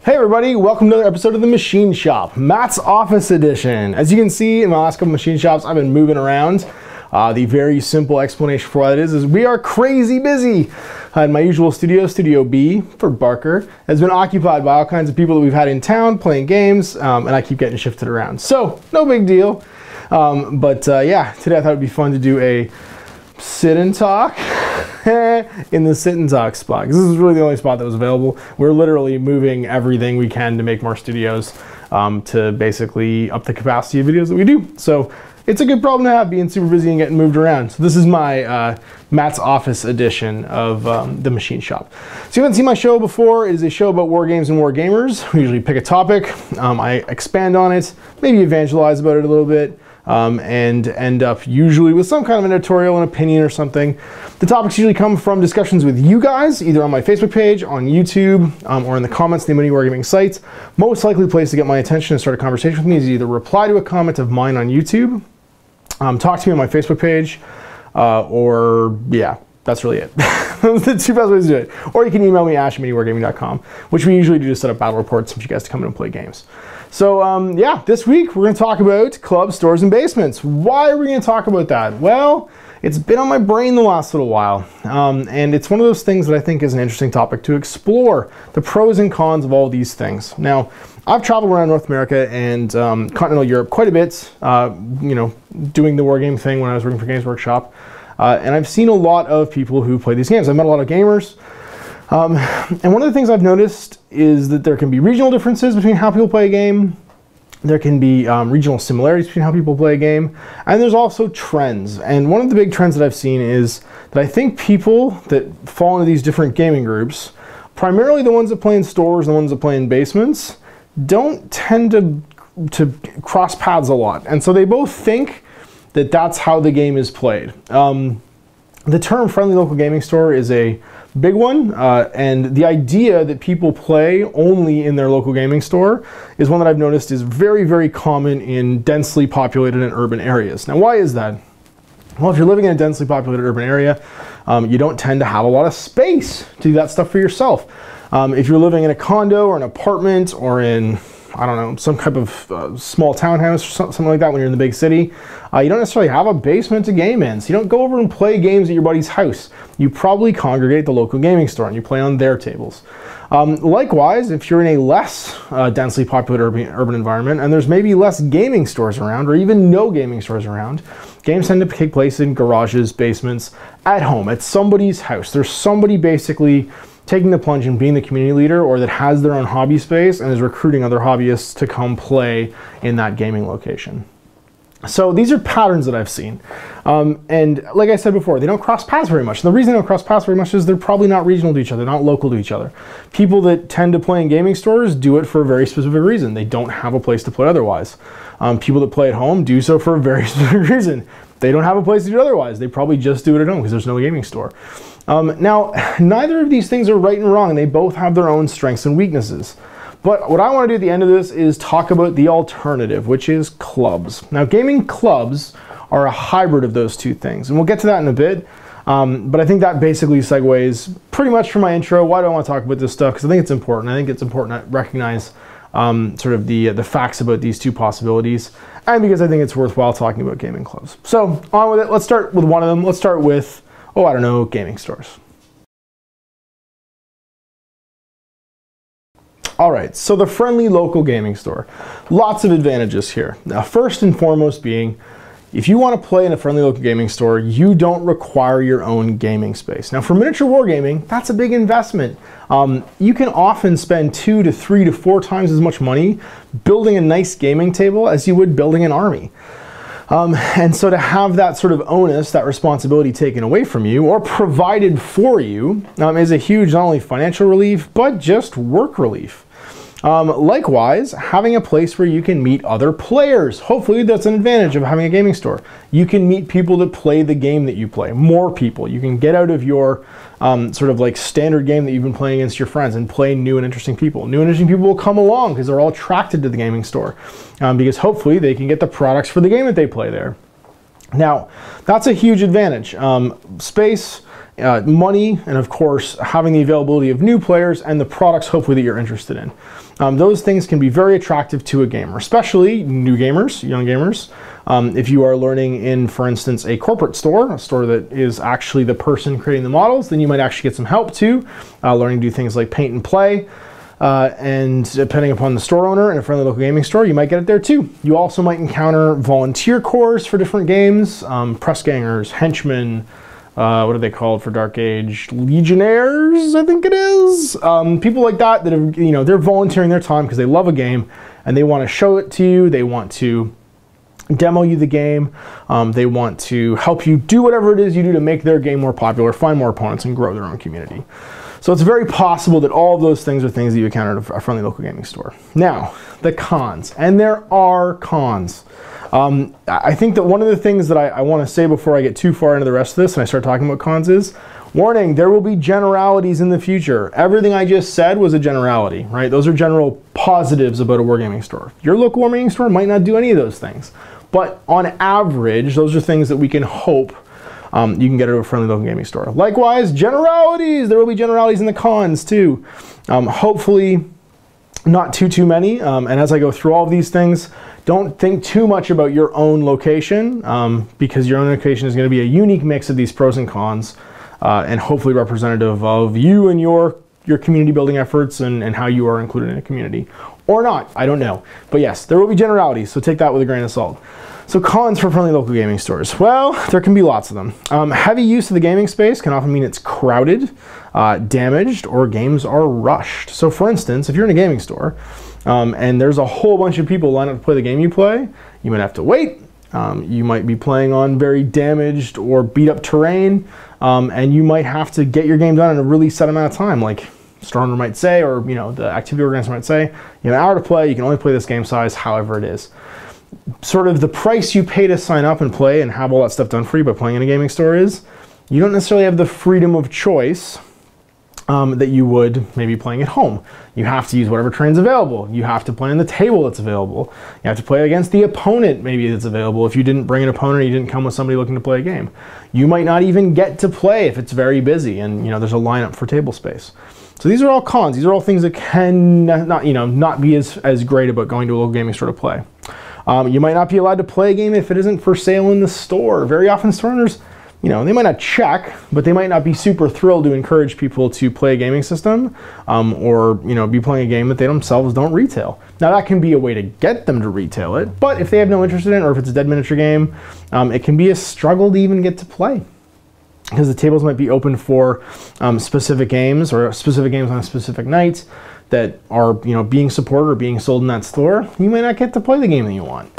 Hey everybody, welcome to another episode of the Machine Shop, Matt's Office Edition. As you can see in my last couple machine shops, I've been moving around. The very simple explanation for why that is we are crazy busy. My usual studio, Studio B for Barker, has been occupied by all kinds of people that we've had in town playing games, and I keep getting shifted around. So, no big deal. Yeah, today I thought it'd be fun to do a sit and talk in the sit and talk spot, because this is really the only spot that was available. We're literally moving everything we can to make more studios, to basically up the capacity of videos that we do. So it's a good problem to have, being super busy and getting moved around. So this is my Matt's Office edition of the Machine Shop. So if you haven't seen my show before, it is a show about war games and war gamers. We usually pick a topic, I expand on it, maybe evangelize about it a little bit, and end up usually with some kind of an editorial, an opinion or something. The topics usually come from discussions with you guys, either on my Facebook page, on YouTube, or in the comments on the MiniWarGaming site. Most likely place to get my attention and start a conversation with me is either reply to a comment of mine on YouTube, talk to me on my Facebook page, or yeah, that's really it. Those are the two best ways to do it. Or you can email me, ash@miniwargaming.com, which we usually do to set up battle reports for you guys to come in and play games. So yeah, this week we're going to talk about clubs, stores, and basements. Why are we going to talk about that? Well, it's been on my brain the last little while, and it's one of those things that I think is an interesting topic to explore, the pros and cons of all these things. Now, I've traveled around North America and continental Europe quite a bit, you know, doing the wargame thing when I was working for Games Workshop, and I've seen a lot of people who play these games. I've met a lot of gamers. And one of the things I've noticed is that there can be regional differences between how people play a game. There can be regional similarities between how people play a game. And there's also trends. And one of the big trends that I've seen is that I think people that fall into these different gaming groups, primarily the ones that play in stores and the ones that play in basements, don't tend to cross paths a lot. And so they both think that that's how the game is played. The term friendly local gaming store is a big one, and the idea that people play only in their local gaming store is one that I've noticed is very, very common in densely populated and urban areas. Now, why is that? Well, if you're living in a densely populated urban area, you don't tend to have a lot of space to do that stuff for yourself. If you're living in a condo or an apartment or in, I don't know, some type of small townhouse or something like that when you're in the big city, you don't necessarily have a basement to game in. So you don't go over and play games at your buddy's house. You probably congregate at the local gaming store and you play on their tables. Likewise, if you're in a less densely populated urban environment and there's maybe less gaming stores around or even no gaming stores around, games tend to take place in garages, basements, at home, at somebody's house. There's somebody basically taking the plunge and being the community leader, or that has their own hobby space and is recruiting other hobbyists to come play in that gaming location. So these are patterns that I've seen. And like I said before, they don't cross paths very much. And the reason they don't cross paths very much is they're probably not regional to each other, not local to each other. People that tend to play in gaming stores do it for a very specific reason. They don't have a place to play otherwise. People that play at home do so for a very specific reason. They don't have a place to do it otherwise. They probably just do it at home because there's no gaming store. Now, neither of these things are right and wrong, and they both have their own strengths and weaknesses. But what I want to do at the end of this is talk about the alternative, which is clubs. Now, gaming clubs are a hybrid of those two things, and we'll get to that in a bit. But I think that basically segues pretty much from my intro. Why do I want to talk about this stuff? Because I think it's important. I think it's important to recognize sort of the facts about these two possibilities, and because I think it's worthwhile talking about gaming clubs. So on with it. Let's start with one of them. Let's start with, oh, I don't know, gaming stores. All right, so the friendly local gaming store. Lots of advantages here. Now, first and foremost being, if you want to play in a friendly local gaming store, you don't require your own gaming space. Now, for miniature wargaming, that's a big investment. You can often spend 2 to 3 to 4 times as much money building a nice gaming table as you would building an army. And so to have that sort of onus, that responsibility taken away from you or provided for you is a huge not only financial relief, but just work relief. Likewise, having a place where you can meet other players. Hopefully that's an advantage of having a gaming store. You can meet people that play the game that you play, more people. You can get out of your sort of like standard game that you've been playing against your friends and play new and interesting people. New and interesting people will come along because they're all attracted to the gaming store, because hopefully they can get the products for the game that they play there. Now, that's a huge advantage. Space money, and of course, having the availability of new players and the products, hopefully, that you're interested in. Those things can be very attractive to a gamer, especially new gamers, young gamers. If you are learning in, for instance, a corporate store, a store that is actually the person creating the models, then you might actually get some help too, learning to do things like paint and play. And depending upon the store owner and a friendly local gaming store, you might get it there too. You also might encounter volunteer corps for different games, press gangers, henchmen, what are they called for Dark Age? Legionnaires, I think it is. People like that that have, you know, they're volunteering their time because they love a game and they want to show it to you. They want to demo you the game. They want to help you do whatever it is you do to make their game more popular, find more opponents, and grow their own community. So it's very possible that all of those things are things that you encounter at a friendly local gaming store. Now, the cons, and there are cons. I think that one of the things that I want to say before I get too far into the rest of this and I start talking about cons is, warning, there will be generalities in the future. Everything I just said was a generality, right? Those are general positives about a wargaming store. Your local wargaming store might not do any of those things, but on average, those are things that we can hope you can get at a friendly local gaming store. Likewise, generalities, there will be generalities in the cons too. Hopefully not too many. And as I go through all of these things, don't think too much about your own location because your own location is going to be a unique mix of these pros and cons and hopefully representative of you and your community building efforts and how you are included in a community. Or not, I don't know. But yes, there will be generalities, so take that with a grain of salt. So cons for friendly local gaming stores. Well, there can be lots of them. Heavy use of the gaming space can often mean it's crowded, damaged, or games are rushed. So for instance, if you're in a gaming store and there's a whole bunch of people lined up to play the game you play, you might have to wait. You might be playing on very damaged or beat up terrain, and you might have to get your game done in a really set amount of time, like store owner might say, or you know, the activity organizer might say, you have an hour to play, you can only play this game size, however it is. Sort of the price you pay to sign up and play and have all that stuff done for you by playing in a gaming store is, you don't necessarily have the freedom of choice that you would maybe playing at home. You have to use whatever terrain's available. You have to play on the table that's available. You have to play against the opponent maybe that's available. If you didn't bring an opponent or you didn't come with somebody looking to play a game. You might not even get to play if it's very busy and you know there's a lineup for table space. So these are all cons. These are all things that can not be as great about going to a local gaming store to play. You might not be allowed to play a game if it isn't for sale in the store. Very often store owners, you know, they might not check, but they might not be super thrilled to encourage people to play a gaming system or, you know, be playing a game that they themselves don't retail. Now that can be a way to get them to retail it, but if they have no interest in it or if it's a dead miniature game, it can be a struggle to even get to play. Because the tables might be open for specific games or specific games on a specific night that are, you know, being supported or being sold in that store. You may not get to play the game that you want.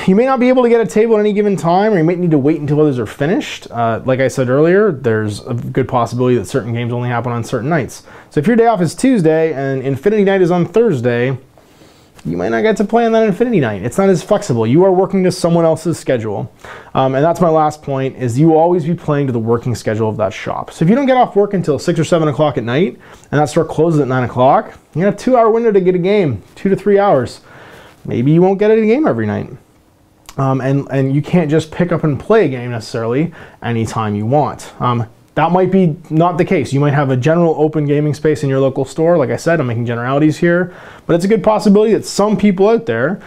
You may not be able to get a table at any given time, or you might need to wait until others are finished. Like I said earlier, there's a good possibility that certain games only happen on certain nights. So if your day off is Tuesday and Infinity Night is on Thursday, you might not get to play on that Infinity Night. It's not as flexible. You are working to someone else's schedule. And that's my last point, is you will always be playing to the working schedule of that shop. So if you don't get off work until 6 or 7 o'clock at night, and that store closes at 9 o'clock, you got a 2-hour window to get a game, 2 to 3 hours. Maybe you won't get a game every night. And you can't just pick up and play a game necessarily anytime you want. That might be not the case. You might have a general open gaming space in your local store. Like I said, I'm making generalities here, but it's a good possibility that some people out there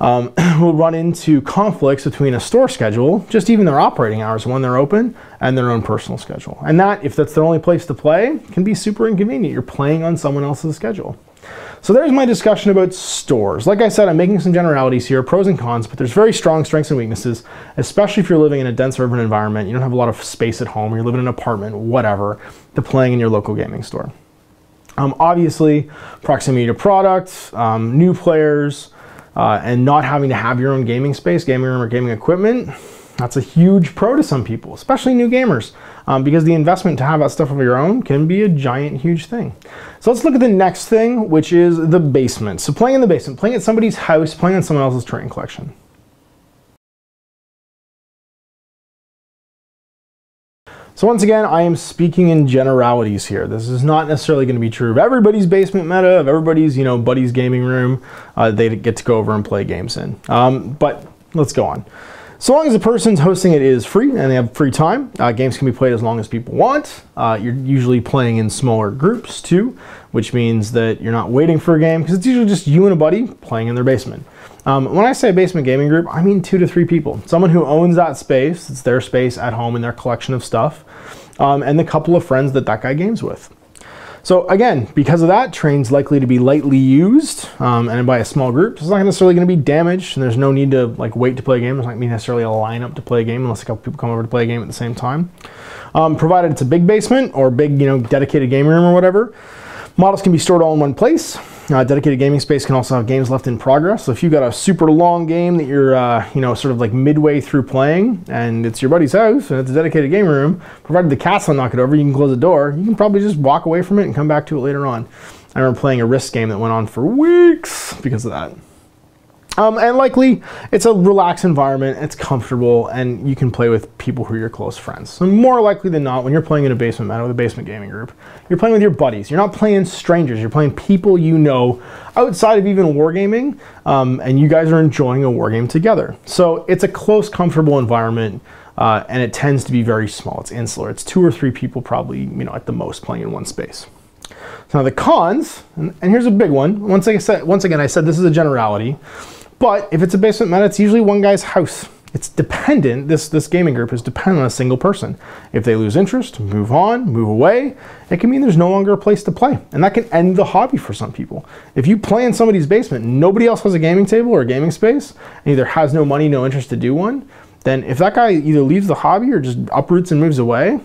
will run into conflicts between a store schedule, just even their operating hours when they're open, and their own personal schedule. And that, if that's their only place to play, can be super inconvenient. You're playing on someone else's schedule. So there's my discussion about stores. Like I said, I'm making some generalities here, pros and cons, but there's very strong strengths and weaknesses, especially if you're living in a dense urban environment, you don't have a lot of space at home, you're living in an apartment, whatever, to playing in your local gaming store. Obviously, proximity to product, new players, and not having to have your own gaming space, gaming room, or gaming equipment, that's a huge pro to some people, especially new gamers, because the investment to have that stuff of your own can be a giant, huge thing. So let's look at the next thing, which is the basement. So playing in the basement, playing at somebody's house, playing on someone else's terrain collection. So once again, I am speaking in generalities here. This is not necessarily going to be true of everybody's basement meta, of everybody's, you know, buddy's gaming room they get to go over and play games in. But let's go on. So long as the person's hosting it is free and they have free time, games can be played as long as people want. You're usually playing in smaller groups too, which means that you're not waiting for a game because it's usually just you and a buddy playing in their basement. When I say basement gaming group, I mean 2 to 3 people. Someone who owns that space, it's their space at home and their collection of stuff, and the couple of friends that guy games with. So again, because of that, terrain's likely to be lightly used, and by a small group. It's not necessarily going to be damaged, and there's no need to like wait to play a game. There's not going to be necessarily a lineup to play a game unless a couple people come over to play a game at the same time. Provided it's a big basement or big, dedicated gaming room or whatever, models can be stored all in one place. Dedicated gaming space can also have games left in progress. So if you've got a super long game that you're, sort of like midway through playing, and it's your buddy's house and it's a dedicated gaming room, provided the cats don't knock it over, you can close the door. You can probably just walk away from it and come back to it later on. I remember playing a Risk game that went on for weeks because of that. And likely, it's a relaxed environment, it's comfortable, and you can play with people who are your close friends. So more likely than not, when you're playing in a basement meta with a basement gaming group, you're playing with your buddies. You're not playing strangers, you're playing people you know outside of even wargaming, and you guys are enjoying a wargame together. So it's a close, comfortable environment, and it tends to be very small. It's insular. It's 2 or 3 people probably, at the most playing in one space. So now the cons, and here's a big one. Once again, I said this is a generality. But if it's a basement meta, it's usually one guy's house. It's dependent, this gaming group is dependent on a single person. If they lose interest, move on, move away, it can mean there's no longer a place to play. And that can end the hobby for some people. If you play in somebody's basement, nobody else has a gaming table or a gaming space, and either has no money, no interest to do one, then if that guy either leaves the hobby or just uproots and moves away,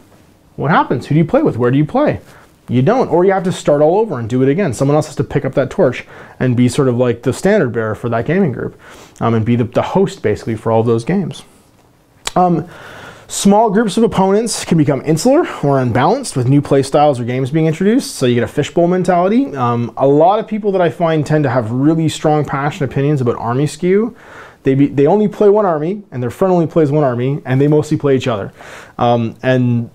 what happens? Who do you play with? Where do you play? You don't, or you have to start all over and do it again. Someone else has to pick up that torch and be sort of like the standard bearer for that gaming group, and be the host basically for all of those games. Small groups of opponents can become insular or unbalanced with new play styles or games being introduced, so you get a fishbowl mentality. A lot of people that I find tend to have really strong, passionate opinions about army skew. They only play one army, and their friend only plays one army, and they mostly play each other. And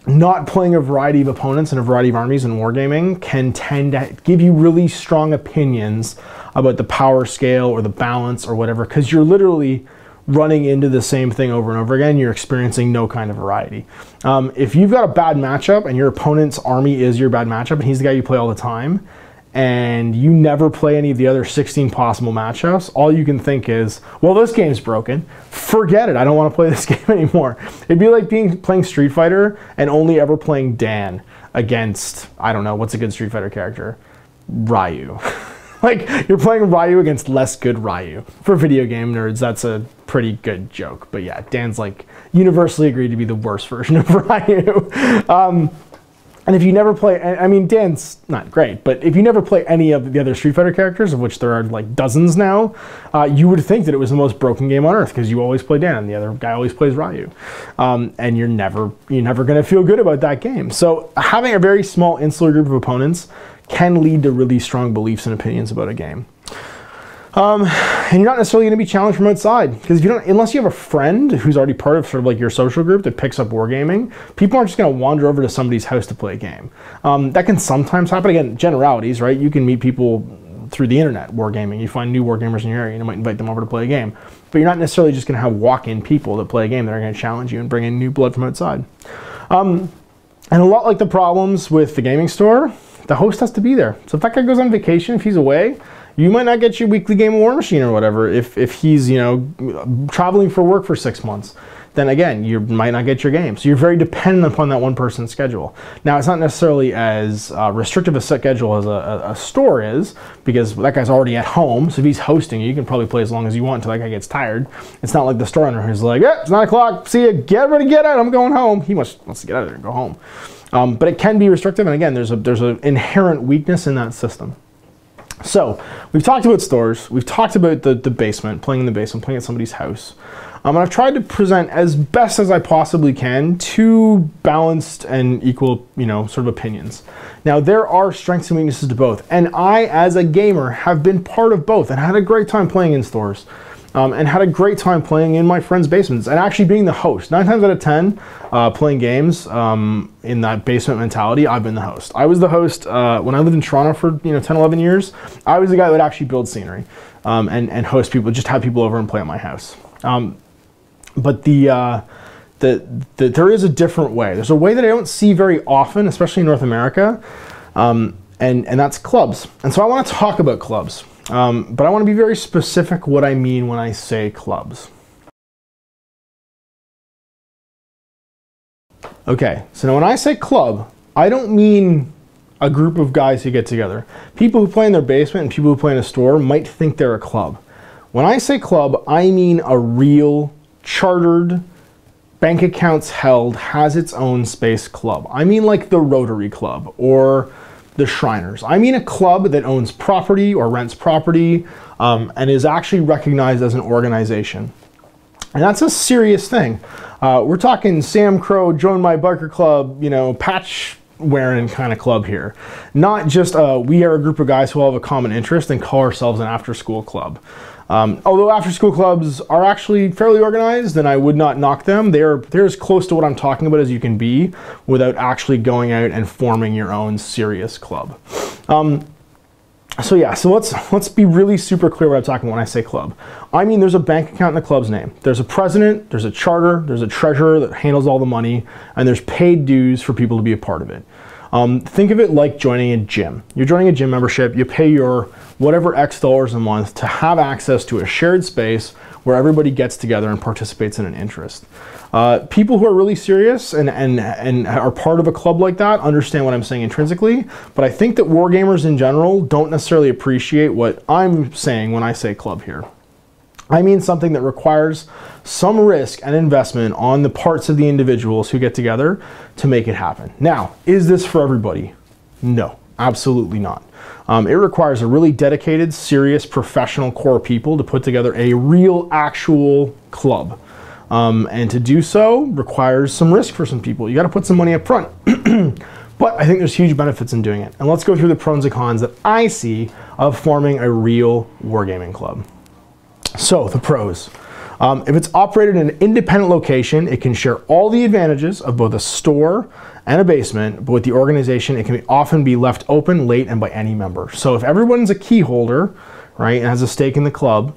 not playing a variety of opponents and a variety of armies in wargaming can tend to give you really strong opinions about the power scale or the balance or whatever, because you're literally running into the same thing over and over again. You're experiencing no kind of variety. If you've got a bad matchup and your opponent's army is your bad matchup and he's the guy you play all the time, and you never play any of the other 16 possible matchups, all you can think is, well, this game's broken. Forget it. I don't want to play this game anymore. It'd be like playing Street Fighter and only ever playing Dan against, I don't know, what's a good Street Fighter character? Ryu. Like, you're playing Ryu against less good Ryu. For video game nerds, that's a pretty good joke. But yeah, Dan's like universally agreed to be the worst version of Ryu. And if you never play, I mean, Dan's not great, but if you never play any of the other Street Fighter characters, of which there are like dozens now, you would think that it was the most broken game on earth because you always play Dan and the other guy always plays Ryu. And you're never going to feel good about that game. So having a very small insular group of opponents can lead to really strong beliefs and opinions about a game. And you're not necessarily going to be challenged from outside, because if you don't, unless you have a friend who's already part of sort of like your social group that picks up wargaming, people aren't just going to wander over to somebody's house to play a game. That can sometimes happen. Again, generalities, right? You can meet people through the internet wargaming. You find new wargamers in your area and you might invite them over to play a game. But you're not necessarily just going to have walk-in people that play a game that are going to challenge you and bring in new blood from outside. And a lot like the problems with the gaming store, the host has to be there. So if that guy goes on vacation, if he's away, you might not get your weekly game of War Machine or whatever. If he's, traveling for work for 6 months, then again, you might not get your game. So you're very dependent upon that one person's schedule. Now, it's not necessarily as restrictive a schedule as a store is, because that guy's already at home. So if he's hosting, you can probably play as long as you want until that guy gets tired. It's not like the store owner who's like, yeah, it's 9 o'clock, see ya, get ready, get out, I'm going home. He wants to get out of there and go home. But it can be restrictive, and again, there's an inherent weakness in that system. So, we've talked about stores, we've talked about the basement, playing in the basement, playing at somebody's house. And I've tried to present as best as I possibly can two balanced and equal, sort of opinions. Now, there are strengths and weaknesses to both, and I, as a gamer, have been part of both and had a great time playing in stores. And had a great time playing in my friends' basements and actually being the host. 9 times out of 10, playing games in that basement mentality, I've been the host. I was the host when I lived in Toronto for 10, 11 years. I was the guy that would actually build scenery and host people, just have people over and play at my house. But there is a different way. There's a way that I don't see very often, especially in North America, and that's clubs. And so I want to talk about clubs, but I want to be very specific what I mean when I say clubs. Okay, so now when I say club, I don't mean a group of guys who get together. People who play in their basement and people who play in a store might think they're a club. When I say club, I mean a real, chartered, bank accounts held, has its own space club. I mean like the Rotary Club or the Shriners. I mean a club that owns property or rents property and is actually recognized as an organization. And that's a serious thing. We're talking Sam Crow, join my biker club, you know, patch wearing kind of club here. Not just we are a group of guys who all have a common interest and call ourselves an after-school club. Although after-school clubs are actually fairly organized, and I would not knock them. They're as close to what I'm talking about as you can be without actually going out and forming your own serious club. So yeah, so let's be really super clear what I'm talking about when I say club. I mean there's a bank account in the club's name. There's a president, there's a charter, there's a treasurer that handles all the money, and there's paid dues for people to be a part of it. Think of it like joining a gym. You're joining a gym membership, you pay your whatever X dollars a month to have access to a shared space where everybody gets together and participates in an interest. People who are really serious and are part of a club like that understand what I'm saying intrinsically, but I think that wargamers in general don't necessarily appreciate what I'm saying when I say club here. I mean something that requires some risk and investment on the parts of the individuals who get together to make it happen. Now, is this for everybody? No, absolutely not. It requires a really dedicated, serious, professional core of people to put together a real, actual club. And to do so requires some risk for some people. You got to put some money up front. But I think there's huge benefits in doing it. And let's go through the pros and cons that I see of forming a real wargaming club. So the pros. If it's operated in an independent location, it can share all the advantages of both a store and a basement, but with the organization, it can often be left open late and by any member. So if everyone's a key holder, right, and has a stake in the club,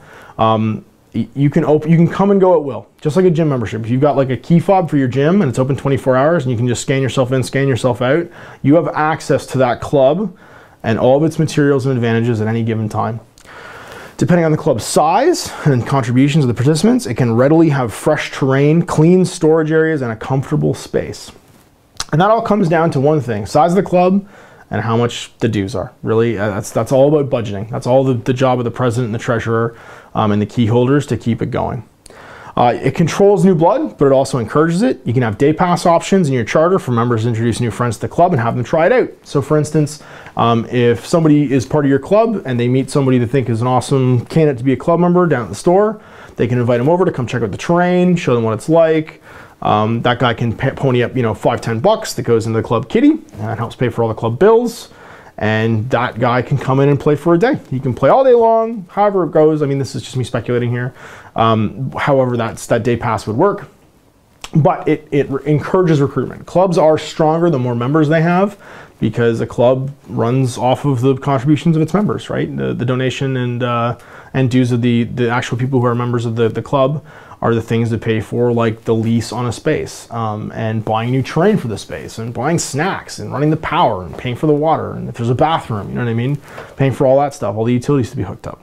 you can come and go at will, just like a gym membership. If you've got like a key fob for your gym and it's open 24 hours and you can just scan yourself in, scan yourself out, you have access to that club and all of its materials and advantages at any given time. Depending on the club's size and contributions of the participants, it can readily have fresh terrain, clean storage areas, and a comfortable space. And that all comes down to one thing: size of the club and how much the dues are. Really, that's all about budgeting. That's all the job of the president and the treasurer and the key holders to keep it going. It controls new blood, but it also encourages it. You can have day pass options in your charter for members to introduce new friends to the club and have them try it out. So for instance, if somebody is part of your club and they meet somebody they think is an awesome candidate to be a club member down at the store, they can invite them over to come check out the terrain, show them what it's like. That guy can pony up, $5, $10 that goes into the club kitty, and that helps pay for all the club bills. And that guy can come in and play for a day. He can play all day long, however it goes. I mean, this is just me speculating here. However that day pass would work. But it encourages recruitment. Clubs are stronger the more members they have, because a club runs off of the contributions of its members, right? The donation and dues of the actual people who are members of the club are the things that pay for, like the lease on a space, and buying new terrain for the space, and buying snacks, and running the power, and paying for the water, and if there's a bathroom, you know what I mean? Paying for all that stuff, all the utilities to be hooked up.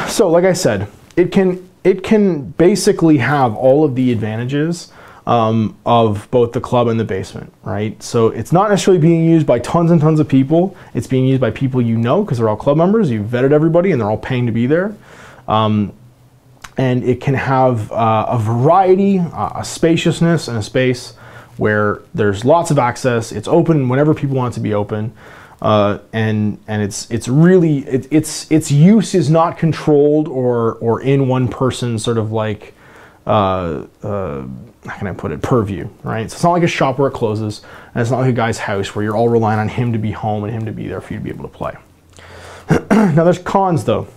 So like I said, it can basically have all of the advantages of both the club and the basement, right? So it's not necessarily being used by tons and tons of people. It's being used by people you know, because they're all club members. You've vetted everybody and they're all paying to be there. And it can have a variety, a spaciousness, and a space where there's lots of access. It's open whenever people want it to be open, and its use is not controlled or in one person sort of like how can I put it, purview, right? So it's not like a shop where it closes, and it's not like a guy's house where you're all relying on him to be home and him to be there for you to be able to play. Now there's cons though,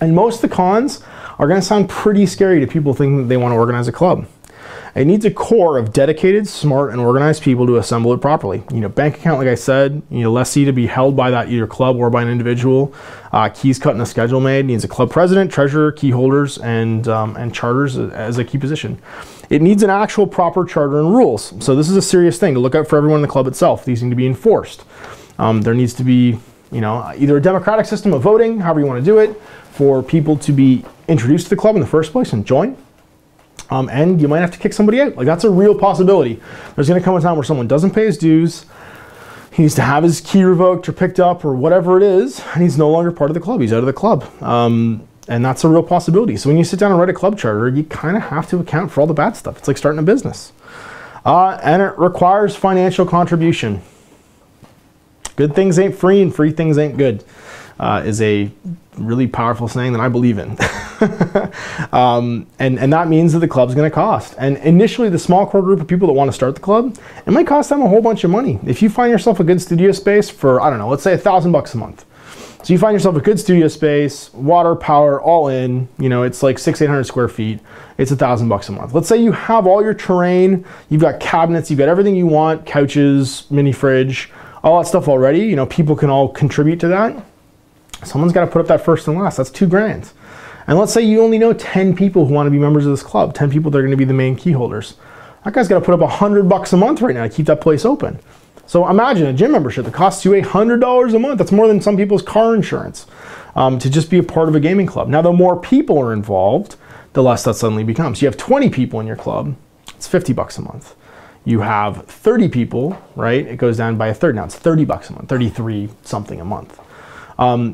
and most of the cons are going to sound pretty scary to people thinking that they want to organize a club. It needs a core of dedicated, smart, and organized people to assemble it properly. You know, bank account, like I said, you know, lessee to be held by that either club or by an individual. Keys cut and a schedule made. Needs a club president, treasurer, key holders, and charters as a key position. It needs an actual proper charter and rules. So this is a serious thing to look out for everyone in the club itself. These need to be enforced. There needs to be, you know, either a democratic system of voting, however you want to do it, for people to be introduced to the club in the first place and join. And you might have to kick somebody out. Like, that's a real possibility. There's going to come a time where someone doesn't pay his dues, he needs to have his key revoked or picked up or whatever it is, and he's no longer part of the club. He's out of the club. And that's a real possibility. So when you sit down and write a club charter, you kind of have to account for all the bad stuff. It's like starting a business. And it requires financial contribution. Good things ain't free and free things ain't good, is a really powerful saying that I believe in. And that means that the club's going to cost. And initially, the small core group of people that want to start the club, it might cost them a whole bunch of money. If you find yourself a good studio space for, I don't know, let's say $1,000 a month. So you find yourself a good studio space, water, power, all in, you know, it's like 600-800 square feet. It's $1,000 a month. Let's say you have all your terrain, you've got cabinets, you've got everything you want, couches, mini fridge, all that stuff already. You know, people can all contribute to that. Someone's got to put up that first and last. That's $2,000. And let's say you only know 10 people who want to be members of this club, 10 people that are going to be the main key holders. That guy's got to put up $100 a month right now to keep that place open. So imagine a gym membership that costs you $100 a month. That's more than some people's car insurance to just be a part of a gaming club. Now, the more people are involved, the less that suddenly becomes. You have 20 people in your club, it's $50 a month. You have 30 people, right? It goes down by a third now. It's $30 a month, 33 something a month.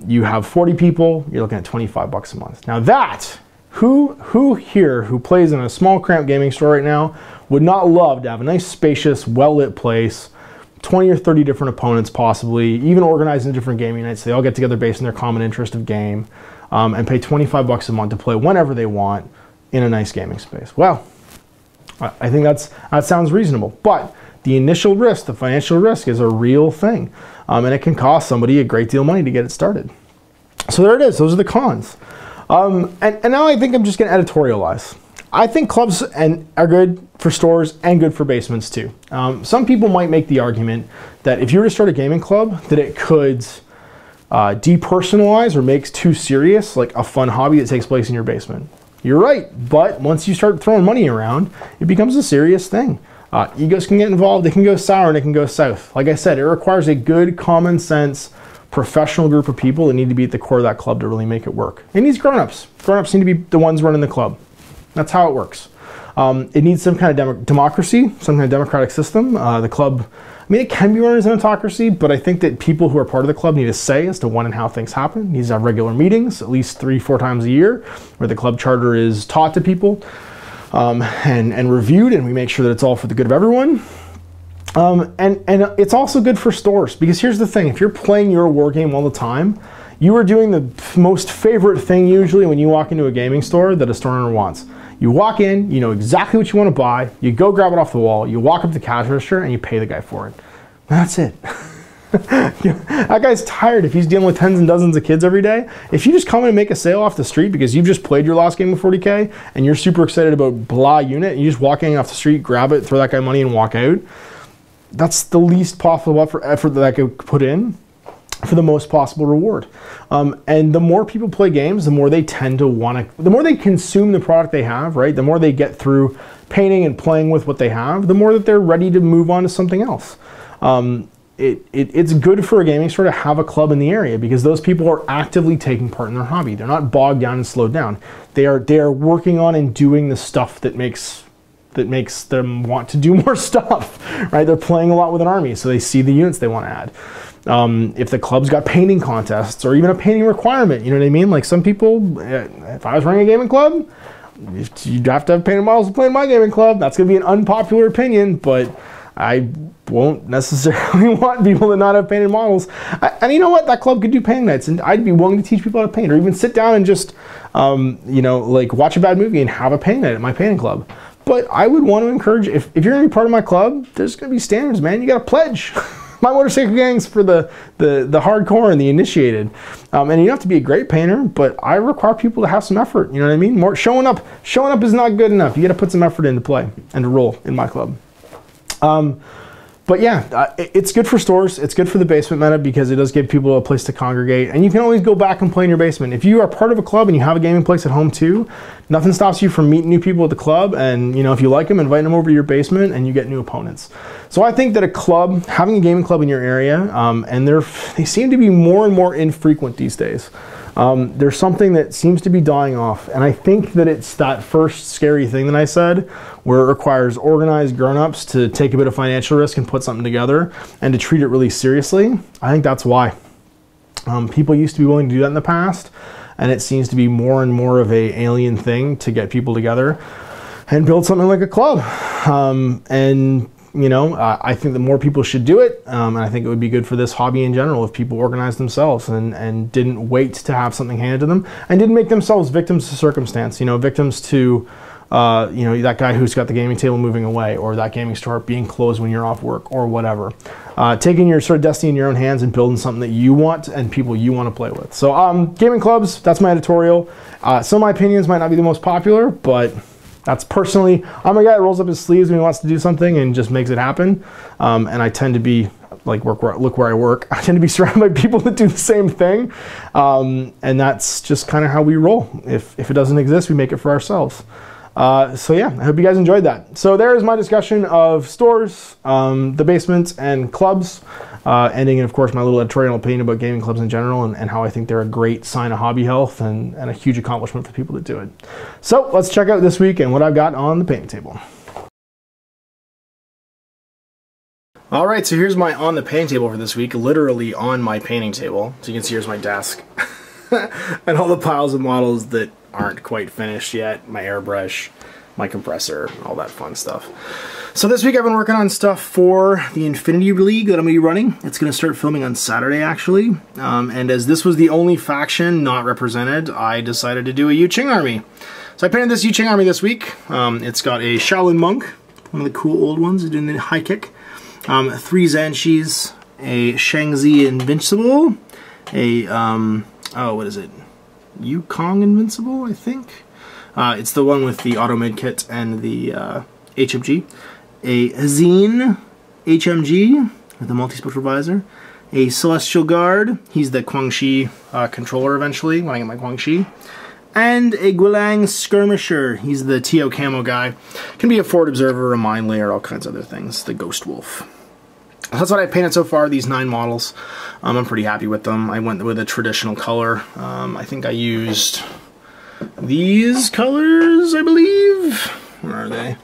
You have 40 people, you're looking at $25 a month. Now that, who here who plays in a small cramped gaming store right now would not love to have a nice spacious, well-lit place, 20 or 30 different opponents possibly, even organized in different gaming nights. So they all get together based on their common interest of game, and pay $25 a month to play whenever they want in a nice gaming space. Well, I think that sounds reasonable, but the initial risk, the financial risk, is a real thing, and it can cost somebody a great deal of money to get it started. So there it is. Those are the cons. And now I think I'm just going to editorialize. I think clubs are good for stores and good for basements too. Some people might make the argument that if you were to start a gaming club, that it could depersonalize or makes too serious, like a fun hobby that takes place in your basement. You're right, but once you start throwing money around, it becomes a serious thing. Egos can get involved, it can go sour and it can go south. Like I said, it requires a good, common sense, professional group of people that need to be at the core of that club to really make it work. It needs grown-ups. Grown-ups need to be the ones running the club. That's how it works. It needs some kind of democracy, some kind of democratic system. The club, I mean, it can be run as an autocracy, but I think that people who are part of the club need a say as to when and how things happen. It needs to have regular meetings, at least 3-4 times a year, where the club charter is taught to people and reviewed, and we make sure that it's all for the good of everyone. And it's also good for stores, because here's the thing. If you're playing your war game all the time, you are doing the most favorite thing usually when you walk into a gaming store that a store owner wants. You walk in, you know exactly what you want to buy, you go grab it off the wall, you walk up to the cash register, and you pay the guy for it. That's it. That guy's tired if he's dealing with tens and dozens of kids every day. If you just come in and make a sale off the street because you've just played your last game of 40K and you're super excited about blah unit, and you just walk in off the street, grab it, throw that guy money, and walk out, that's the least possible effort that I could put in for the most possible reward. And the more people play games, the more they tend to want to, the more they consume the product they have, right? The more they get through painting and playing with what they have, the more that they're ready to move on to something else. It's good for a gaming store to have a club in the area, because those people are actively taking part in their hobby. They're not bogged down and slowed down. They are working on and doing the stuff that makes them want to do more stuff, right? They're playing a lot with an army, so they see the units they want to add. If the club's got painting contests or even a painting requirement, you know what I mean? Like some people, if I was running a gaming club, you'd have to have painted models to play in my gaming club. That's going to be an unpopular opinion, but I won't necessarily want people to not have painted models. And you know what? That club could do painting nights, and I'd be willing to teach people how to paint, or even sit down and just, you know, like watch a bad movie and have a painting night at my painting club. But I would want to encourage, if you're going to be part of my club, there's going to be standards, man. You got to pledge. My motorcycle gang's for the hardcore and the initiated. And you don't have to be a great painter, but I require people to have some effort. You know what I mean? More showing up is not good enough. You got to put some effort into play and to roll in my club. But yeah, it's good for stores. It's good for the basement meta because it does give people a place to congregate. And you can always go back and play in your basement. If you are part of a club and you have a gaming place at home too, nothing stops you from meeting new people at the club. And you know, if you like them, invite them over to your basement and you get new opponents. So I think that a club, having a gaming club in your area, and they seem to be more and more infrequent these days. There's something that seems to be dying off, and I think that it's that first scary thing that I said, where it requires organized grown-ups to take a bit of financial risk and put something together and to treat it really seriously. I think that's why. People used to be willing to do that in the past, and it seems to be more and more of an alien thing to get people together and build something like a club. And you know, I think that more people should do it, and I think it would be good for this hobby in general if people organized themselves and didn't wait to have something handed to them and didn't make themselves victims to circumstance, you know, victims to, you know, that guy who's got the gaming table moving away, or that gaming store being closed when you're off work, or whatever. Taking your sort of destiny in your own hands and building something that you want and people you want to play with. So gaming clubs, that's my editorial. Some of my opinions might not be the most popular, but that's personally, I'm a guy that rolls up his sleeves when he wants to do something and just makes it happen. And I tend to be, like, look where I work. I tend to be surrounded by people that do the same thing. And that's just kind of how we roll. If it doesn't exist, we make it for ourselves. So yeah, I hope you guys enjoyed that. So there's my discussion of stores, the basement, and clubs. Ending in, of course, my little editorial opinion about gaming clubs in general and how I think they're a great sign of hobby health and a huge accomplishment for people that do it. So let's check out this week and what I've got on the painting table. All right, so here's my on the painting table for this week, literally on my painting table. So you can see here's my desk and all the piles of models that aren't quite finished yet, my airbrush, my compressor, all that fun stuff. So this week I've been working on stuff for the Infinity League that I'm going to be running. It's going to start filming on Saturday, actually. And as this was the only faction not represented, I decided to do a Yu Ching army. So I painted this Yu Ching army this week. It's got a Shaolin Monk, one of the cool old ones doing the high kick, 3 Zanshis, a Shangzi Invincible, a, oh, what is it? Yukong Invincible, I think? It's the one with the auto mid kit and the HMG. A Zine HMG with the multi-spectral visor. A Celestial Guard. He's the Guangxi controller eventually when I get my Guangxi. And a Guilang Skirmisher. He's the TO camo guy. Can be a forward observer, a mine layer, all kinds of other things. The Ghost Wolf. That's what I painted so far, these 9 models. I'm pretty happy with them. I went with a traditional color. I think I used these colors, I believe. Where are they?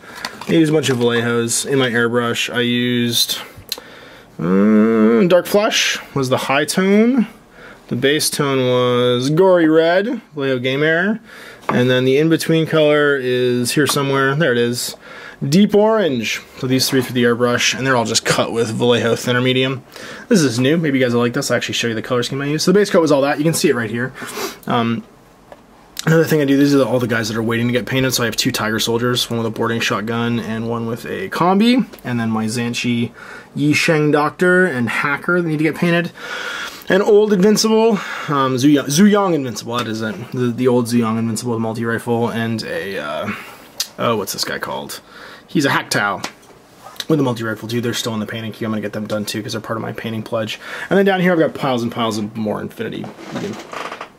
I used a bunch of Vallejos. In my airbrush, I used Dark Flush was the high tone. The base tone was Gory Red, Vallejo Game Air. And then the in-between color is here somewhere. There it is. Deep Orange. So these 3 through the airbrush, and they're all just cut with Vallejo Thinner Medium. This is new. Maybe you guys will like this. I'll actually show you the color scheme I used. So the base coat was all that. You can see it right here. Another thing I do, these are all the guys that are waiting to get painted. So I have 2 Tiger Soldiers, one with a boarding shotgun and one with a combi. And then my Zanshi Yisheng Doctor and Hacker that need to get painted. An old Invincible, Zuyang Invincible, that is it. The old Zuyang Invincible with multi-rifle, and a, oh, what's this guy called? He's a Haktao with a multi-rifle too. They're still in the painting queue. I'm going to get them done too because they're part of my painting pledge. And then down here I've got piles and piles of more Infinity.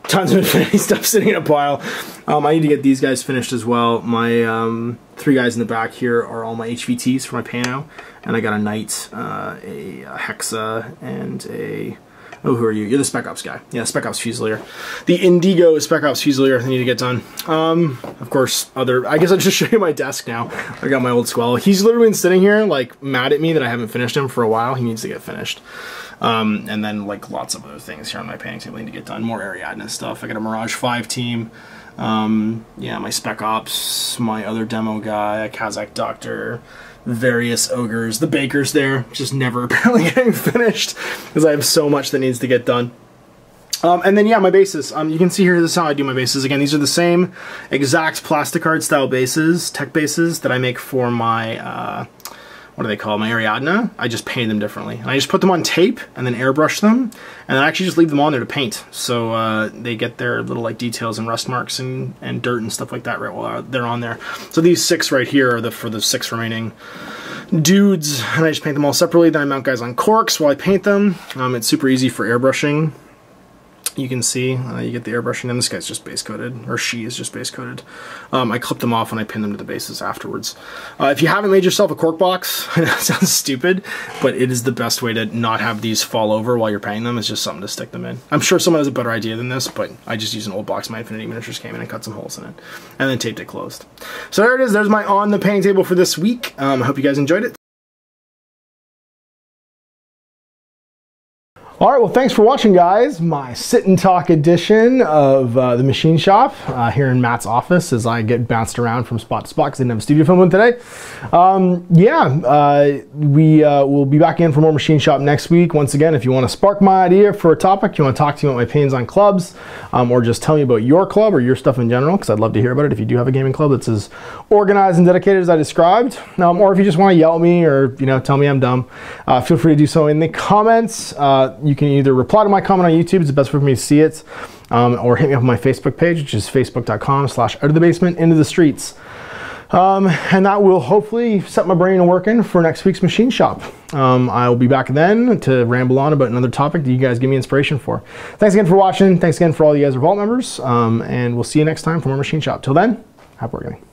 Tons of Infinity stuff sitting in a pile. I need to get these guys finished as well. My 3 guys in the back here are all my HVTs for my Pano. And I got a Knight, a Hexa, and a... Oh, who are you? You're the Spec Ops guy. Yeah, Spec Ops Fusilier. The Indigo Spec Ops Fusilier I need to get done. Of course, I guess I'll just show you my desk now. I got my old Squall. He's literally been sitting here, like, mad at me that I haven't finished him for a while. He needs to get finished. And then, like, lots of other things here on my painting table I need to get done. More Ariadne stuff. I got a Mirage 5 team. Yeah, my Spec Ops, my other demo guy, a Kazakh Doctor, various ogres, the bakers there, just never apparently getting finished because I have so much that needs to get done. And then yeah, my bases. You can see here, this is how I do my bases. Again, these are the same exact plastic card style bases, tech bases that I make for my what do they call them, my Ariadne, I just painted them differently. And I just put them on tape and then airbrush them, and then I actually just leave them on there to paint. So they get their little like details and rust marks and dirt and stuff like that right while they're on there. So these 6 right here are for the 6 remaining dudes, and I just paint them all separately. Then I mount guys on corks while I paint them. It's super easy for airbrushing. You can see, you get the airbrushing, and this guy's just base coated, or she is just base coated. I clip them off and I pin them to the bases afterwards. If you haven't made yourself a cork box, I know it sounds stupid, but it is the best way to not have these fall over while you're painting them. It's just something to stick them in. I'm sure someone has a better idea than this, but I just used an old box my Infinity Miniatures came in and cut some holes in it, and then taped it closed. So there it is, there's my on the painting table for this week. I hope you guys enjoyed it. All right, well, thanks for watching, guys. My sit and talk edition of the machine shop here in Matt's office as I get bounced around from spot to spot because I didn't have a studio filming today. We will be back in for more machine shop next week. Once again, if you want to spark my idea for a topic, you want to talk to me about my opinions on clubs, or just tell me about your club or your stuff in general, because I'd love to hear about it if you do have a gaming club that's as organized and dedicated as I described. Or if you just want to yell at me or tell me I'm dumb, feel free to do so in the comments. You can either reply to my comment on YouTube, it's the best way for me to see it, or hit me up on my Facebook page, which is facebook.com/outofthebasement into the streets. And that will hopefully set my brain working for next week's machine shop. I'll be back then to ramble on about another topic that you guys give me inspiration for. Thanks again for watching. Thanks again for all you guys are Vault members. And we'll see you next time for more machine shop. Till then, happy wargaming.